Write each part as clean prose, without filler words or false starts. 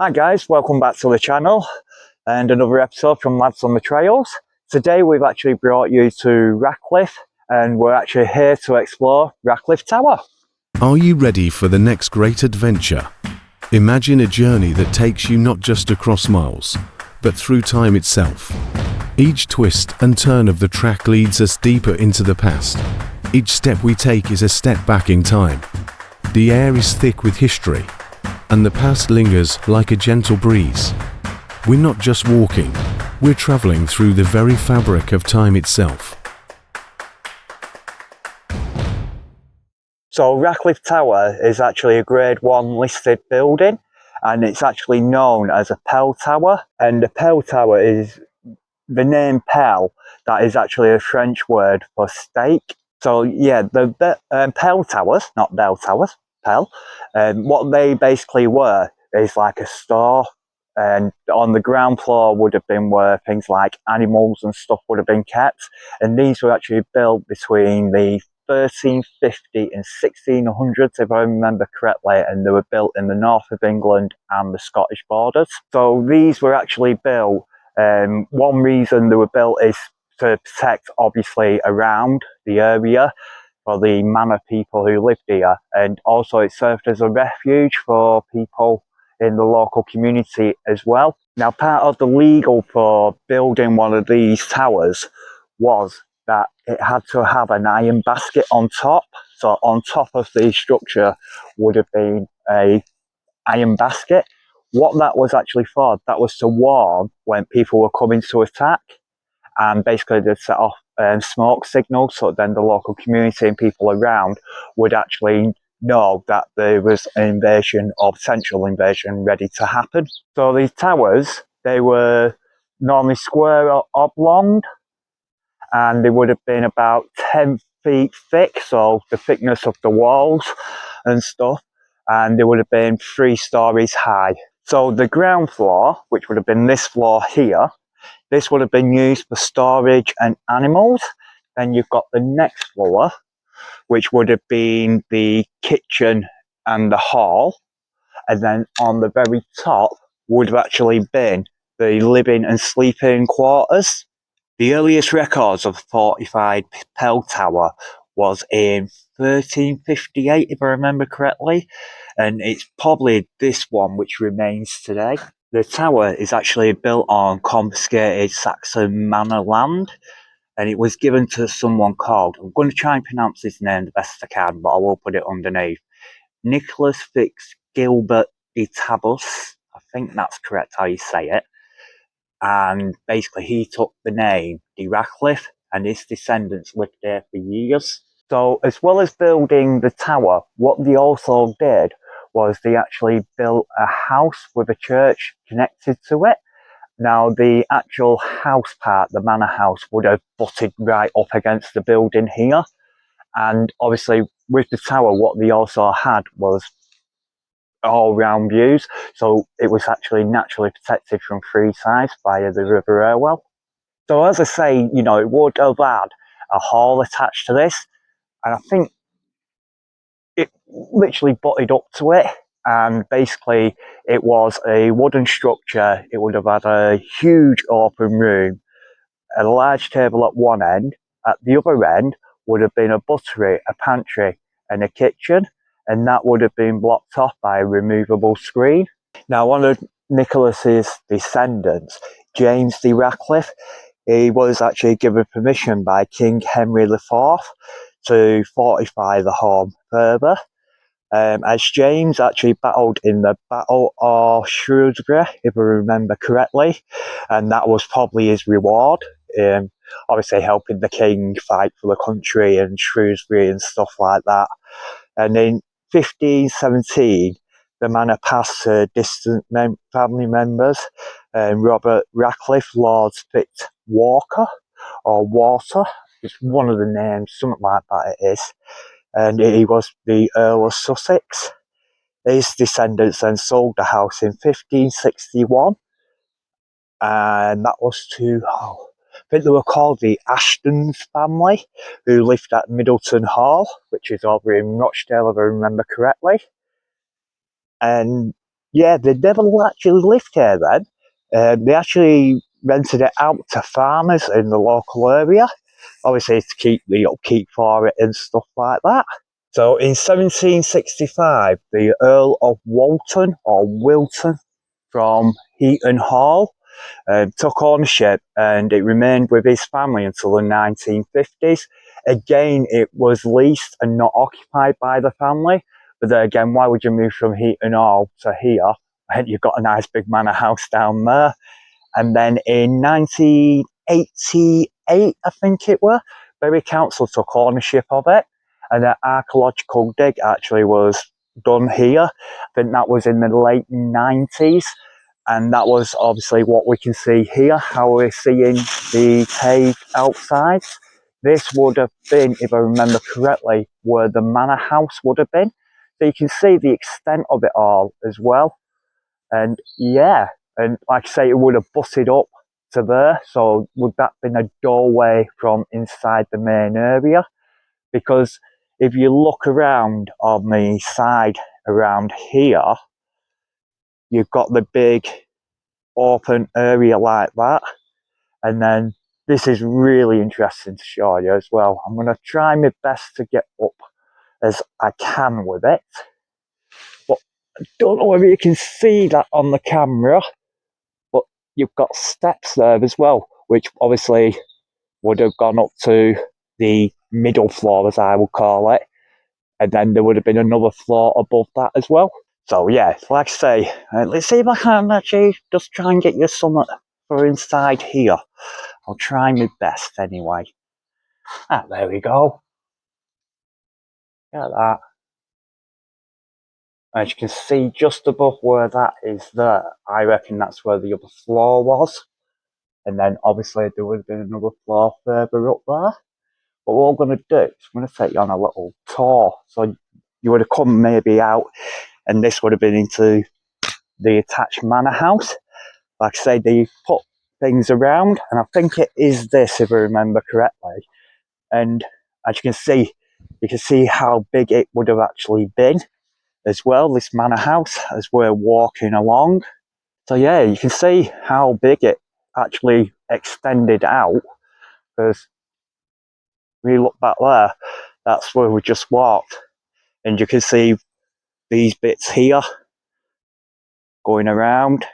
Hi guys, welcome back to the channel and another episode from Lads on the Trails. Today we've actually brought you to Radclyffe and we're actually here to explore Radclyffe Tower. Are you ready for the next great adventure? Imagine a journey that takes you not just across miles, but through time itself. Each twist and turn of the track leads us deeper into the past. Each step we take is a step back in time. The air is thick with history, and the past lingers like a gentle breeze. We're not just walking, we're traveling through the very fabric of time itself. So Radclyffe Tower is actually a Grade 1 listed building and it's actually known as a Pele Tower, and the Pele Tower is the name Pele, that is actually a French word for stake. So yeah, the Pele Towers, not Bell Towers, Pele, what they basically were is like a store, and on the ground floor would have been where things like animals and stuff would have been kept, and these were actually built between the 1350 and 1600s if I remember correctly, and they were built in the north of England and the Scottish borders. So these were actually built, one reason they were built is to protect obviously around the area for the manor people who lived here, and also it served as a refuge for people in the local community as well. Now, part of the legal for building one of these towers was that it had to have an iron basket on top. So on top of the structure would have been a iron basket. What that was actually for, that was to warn when people were coming to attack, and basically they'd set off smoke signals, so then the local community and people around would actually know that there was an invasion or potential invasion ready to happen. So these towers, they were normally square or oblong, and they would have been about 10 feet thick, so the thickness of the walls and stuff, and they would have been 3 stories high. So the ground floor, which would have been this floor here, this would have been used for storage and animals. Then you've got the next floor, which would have been the kitchen and the hall. And then on the very top would have actually been the living and sleeping quarters. The earliest records of the fortified Pele Tower was in 1358, if I remember correctly. And it's probably this one which remains today. The tower is actually built on confiscated Saxon manor land, and it was given to someone called, I'm going to try and pronounce his name the best I can, but I will put it underneath, Nicholas FitzGilbert de Tabois. I think that's correct how you say it. And basically he took the name de Radcliffe, and his descendants lived there for years. So as well as building the tower, what they also did was they actually built a house with a church connected to it. Now the actual house part, the manor house, would have butted right up against the building here. And obviously with the tower, what they also had was all round views. So it was actually naturally protected from 3 sides via the River Irwell. So as I say, you know, it would have had a hall attached to this. And I think it literally butted up to it, and basically it was a wooden structure. It would have had a huge open room, a large table at one end. At the other end would have been a buttery, a pantry and a kitchen, and that would have been blocked off by a removable screen. Now, one of Nicholas's descendants, James de Radcliffe, he was actually given permission by King Henry IV to fortify the home further, as James actually battled in the Battle of Shrewsbury, if I remember correctly, and that was probably his reward. Obviously helping the king fight for the country and Shrewsbury and stuff like that. And in 1517, the manor passed to distant family members, Robert Radcliffe, Lord Fitzwalker, or Water, it's one of the names, something like that it is, and he was the Earl of Sussex. His descendants then sold the house in 1561, and that was to, I think they were called the Ashtons family, who lived at Middleton Hall, which is over in Rochdale if I remember correctly. And Yeah, they never actually lived here then. They actually rented it out to farmers in the local area, obviously to keep the upkeep for it and stuff like that. So in 1765, the Earl of Walton, or Wilton, from Heaton Hall, took ownership, and it remained with his family until the 1950s. Again, it was leased and not occupied by the family. But then again, why would you move from Heaton Hall to here? And you've got a nice big manor house down there. And then in 1988, I think it were, Bury Council took ownership of it. And an archaeological dig actually was done here. I think that was in the late 90s. And that was obviously what we can see here, how we're seeing the cave outside. This would have been, if I remember correctly, where the manor house would have been. So you can see the extent of it all as well. And yeah, and like I say, it would have butted up to there. So would that have been a doorway from inside the main area? Because if you look around on the side around here, you've got the big open area like that. And then this is really interesting to show you as well. I'm going to try my best to get up as I can with it. But I don't know whether you can see that on the camera, but you've got steps there as well, which obviously would have gone up to the middle floor, as I would call it. And then there would have been another floor above that as well. So yeah, like I say, let's see if I can actually just try and get you something for inside here. I'll try my best anyway. Ah, there we go. Get that. As you can see, just above where that is there, I reckon that's where the other floor was. And then obviously there would have been another floor further up there. But what we're going to do is I'm going to take you on a little tour. So you would have come maybe out, and this would have been into the attached manor house. Like I say, they put things around, and I think it is this, if I remember correctly. And as you can see how big it would have actually been as well, this manor house, as we're walking along. So yeah, you can see how big it actually extended out, because when you look back there, that's where we just walked. And you can see these bits here going around.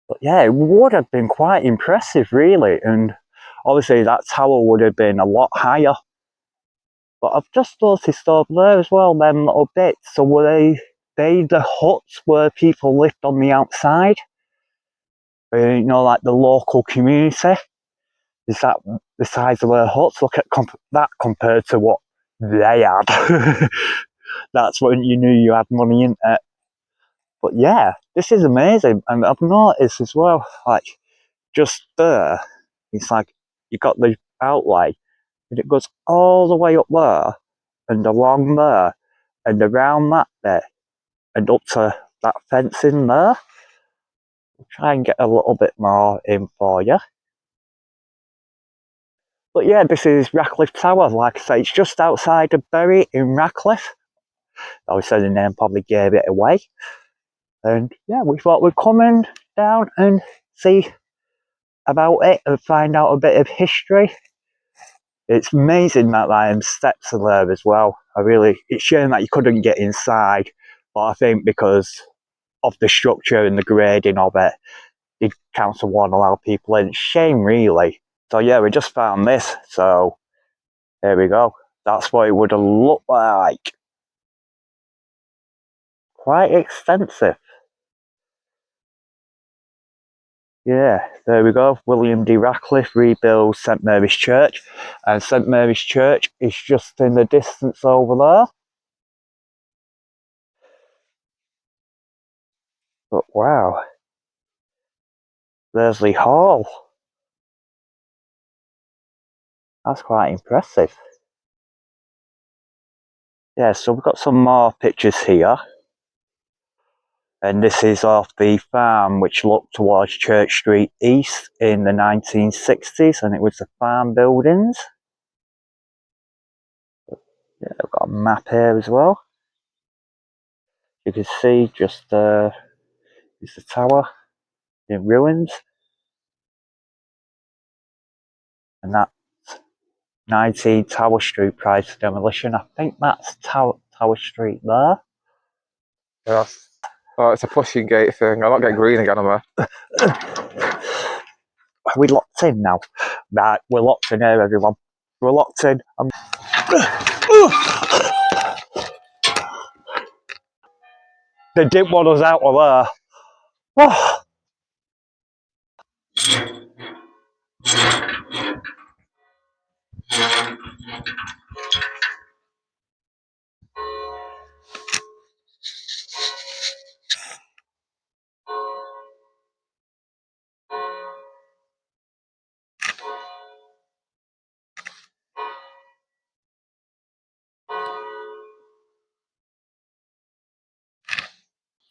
But yeah, it would have been quite impressive, really. And obviously that tower would have been a lot higher. But I've just noticed over there as well, them little bits. So were they the huts where people lived on the outside? You know, like the local community? Is that the size of their huts? Look at that compared to what they had. That's when you knew you had money in it. But yeah, this is amazing. And I've noticed as well, like, just there, it's like you got the outlay, and it goes all the way up there, and along there, and around that bit, and up to that fence in there. I'll try and get a little bit more in for you. But yeah, this is Radcliffe Tower. Like I say, it's just outside of Bury in Radcliffe. Obviously the name probably gave it away. And yeah, we thought we'd come in down and see about it and find out a bit of history. It's amazing that steps are there as well. It's a shame that you couldn't get inside, but I think because of the structure and the grading of it, the council won't allow people in. Shame, really. So yeah, we just found this, so there we go. That's what it would have looked like. Quite extensive. Yeah, there we go. William de Radcliffe rebuilds St Mary's Church, and St Mary's Church is just in the distance over there. But wow, there's the hall. That's quite impressive. Yeah, so we've got some more pictures here. And this is of the farm which looked towards Church Street East in the 1960s, and it was the farm buildings. Yeah, I've got a map here as well. You can see just is the tower in ruins, and that's 19 Tower Street prior to demolition. I think that's Tower Street there. Yeah. Oh, it's a pushing gate thing. I'm not getting green again, am I? Are we locked in now? Right, we're locked in here, everyone. We're locked in. They didn't want us out of there.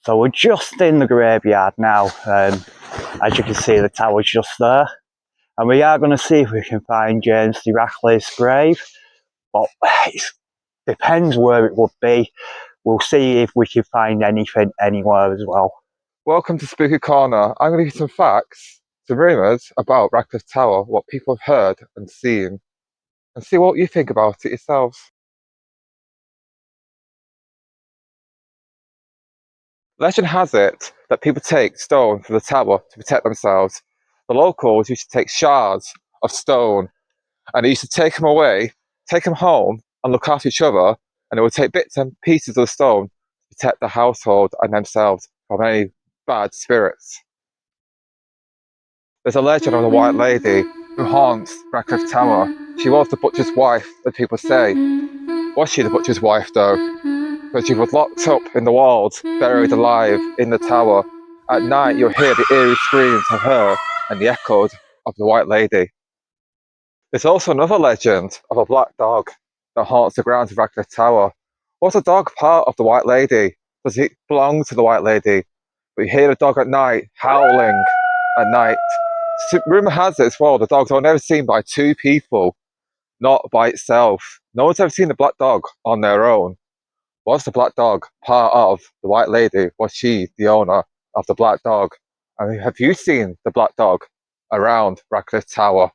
So we're just in the graveyard now. As you can see, the tower's just there. And we are going to see if we can find James de Radcliffe's grave. But it depends where it would be. We'll see if we can find anything anywhere as well. Welcome to Spooky Corner. I'm going to give you some facts, some rumours about Radcliffe Tower, what people have heard and seen, and see what you think about it yourselves. Legend has it that people take stone from the tower to protect themselves. The locals used to take shards of stone and they used to take them away, take them home and look after each other, and they would take bits and pieces of the stone to protect the household and themselves from any bad spirits. There's a legend of the White Lady who haunts Radcliffe Tower. She was the butcher's wife, as people say. Was she the butcher's wife though? Because she was locked up in the walls, buried alive in the tower. At night you'll hear the eerie screams of her and the echoes of the White Lady. There's also another legend of a black dog that haunts the grounds of Radcliffe Tower. Was the dog part of the White Lady? Does it belong to the White Lady? But you hear the dog at night howling at night. Rumour has it as well, the dog's only ever seen by two people, not by itself. No one's ever seen the black dog on their own. Was the black dog part of the White Lady? Was she the owner of the black dog? I mean, have you seen the black dog around Radcliffe Tower?